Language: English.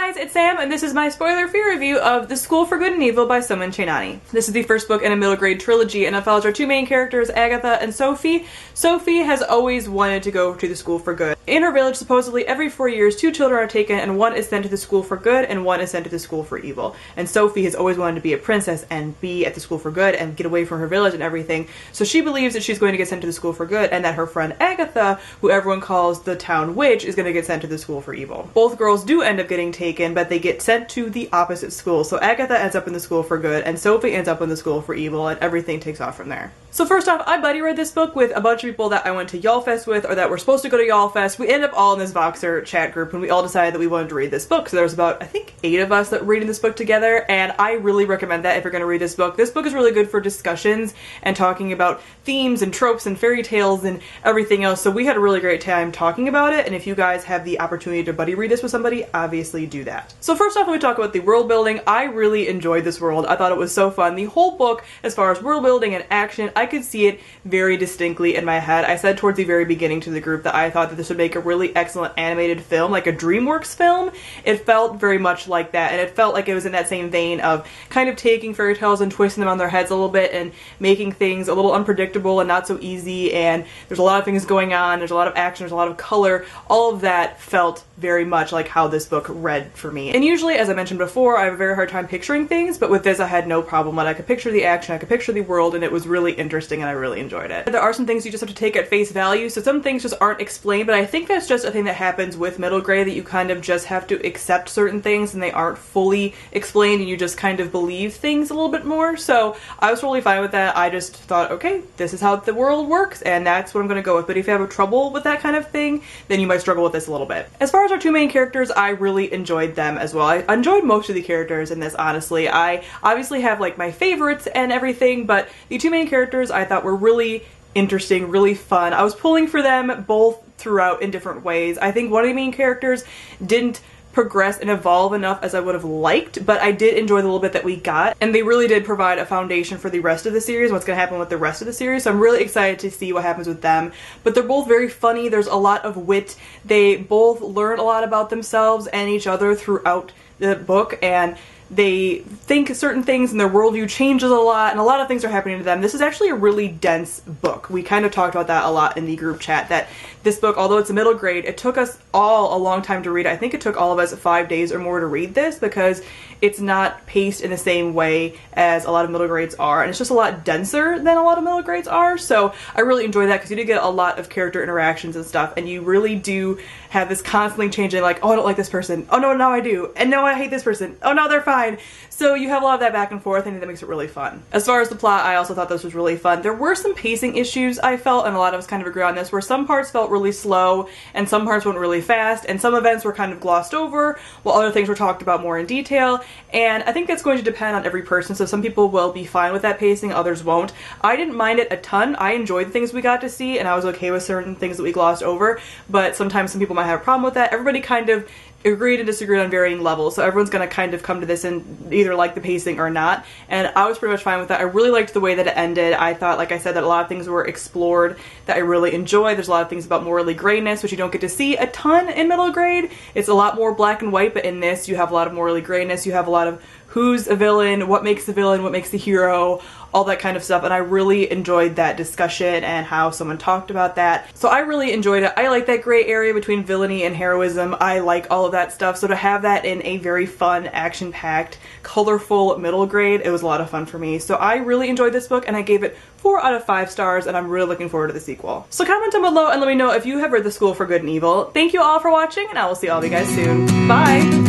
guys, it's Sam, and this is my spoiler-free review of The School for Good and Evil by Soman Chainani. This is the first book in a middle grade trilogy, and it follows our two main characters, Agatha and Sophie. Sophie has always wanted to go to the School for Good. In her village, supposedly every 4 years, 2 children are taken, and one is sent to the School for Good, and one is sent to the School for Evil. And Sophie has always wanted to be a princess and be at the School for Good and get away from her village and everything. So she believes that she's going to get sent to the School for Good, and that her friend Agatha, who everyone calls the town witch, is going to get sent to the School for Evil. Both girls do end up getting taken, but they get sent to the opposite school. So Agatha ends up in the School for Good, and Sophie ends up in the School for Evil, and everything takes off from there. So first off, I buddy read this book with a bunch of people that I went to YALLFest with, or that were supposed to go to YALLFest. We ended up all in this Voxer chat group, and we all decided that we wanted to read this book. So there was about, I think, 8 of us that were reading this book together, and I really recommend that if you're going to read this book. This book is really good for discussions and talking about themes and tropes and fairy tales and everything else. So we had a really great time talking about it, and if you guys have the opportunity to buddy read this with somebody, obviously do that. So first off, when we talk about the world building, I really enjoyed this world. I thought it was so fun. The whole book, as far as world building and action, I could see it very distinctly in my head. I said towards the very beginning to the group that I thought that this would make a really excellent animated film, like a DreamWorks film. It felt very much like that, and it felt like it was in that same vein of kind of taking fairy tales and twisting them on their heads a little bit and making things a little unpredictable and not so easy, and there's a lot of things going on, there's a lot of action, there's a lot of color. All of that felt very much like how this book read for me. And usually, as I mentioned before, I have a very hard time picturing things, but with this I had no problem with it. I could picture the action, I could picture the world, and it was really interesting and I really enjoyed it. There are some things you just have to take at face value, so some things just aren't explained, but I think that's just a thing that happens with middle grade, that you kind of just have to accept certain things and they aren't fully explained and you just kind of believe things a little bit more. So I was totally fine with that. I just thought, okay, this is how the world works and that's what I'm going to go with. But if you have trouble with that kind of thing, then you might struggle with this a little bit. As far as our two main characters, I really enjoyed them as well. I enjoyed most of the characters in this, honestly. I obviously have like my favorites and everything, but the two main characters I thought were really interesting, really fun. I was pulling for them both throughout in different ways. I think one of the main characters didn't progress and evolve enough as I would have liked, but I did enjoy the little bit that we got, and they really did provide a foundation for the rest of the series, what's going to happen with the rest of the series, so I'm really excited to see what happens with them. But they're both very funny, there's a lot of wit, they both learn a lot about themselves and each other throughout the book, and they think certain things and their worldview changes a lot, and a lot of things are happening to them. This is actually a really dense book. We kind of talked about that a lot in the group chat, that this book, although it's a middle grade, it took us all a long time to read it. I think it took all of us 5 days or more to read this because it's not paced in the same way as a lot of middle grades are, and it's just a lot denser than a lot of middle grades are. So I really enjoy that because you do get a lot of character interactions and stuff, and you really do have this constantly changing, like, oh, I don't like this person, oh no, now I do, and no, I hate this person, oh no, they're fine. So you have a lot of that back and forth, and that makes it really fun. As far as the plot, I also thought this was really fun. There were some pacing issues, I felt, and a lot of us kind of agree on this, where some parts felt really slow and some parts went really fast, and some events were kind of glossed over while other things were talked about more in detail. And I think that's going to depend on every person, so some people will be fine with that pacing, others won't. I didn't mind it a ton. I enjoyed the things we got to see, and I was okay with certain things that we glossed over, but sometimes some people might have a problem with that. Everybody kind of agreed and disagreed on varying levels, so everyone's gonna kind of come to this and either like the pacing or not, and I was pretty much fine with that. I really liked the way that it ended. I thought, like I said, that a lot of things were explored that I really enjoyed. There's a lot of things about morally grayness, which you don't get to see a ton in middle grade. It's a lot more black and white, but in this you have a lot of morally grayness. You have a lot of who's a villain, what makes the villain, what makes the hero, all that kind of stuff, and I really enjoyed that discussion and how someone talked about that. So I really enjoyed it. I like that gray area between villainy and heroism. I like all of that stuff, so to have that in a very fun, action-packed, colorful middle grade, it was a lot of fun for me. So I really enjoyed this book, and I gave it 4 out of 5 stars, and I'm really looking forward to the sequel. So comment down below and let me know if you have read The School for Good and Evil. Thank you all for watching, and I will see all of you guys soon. Bye!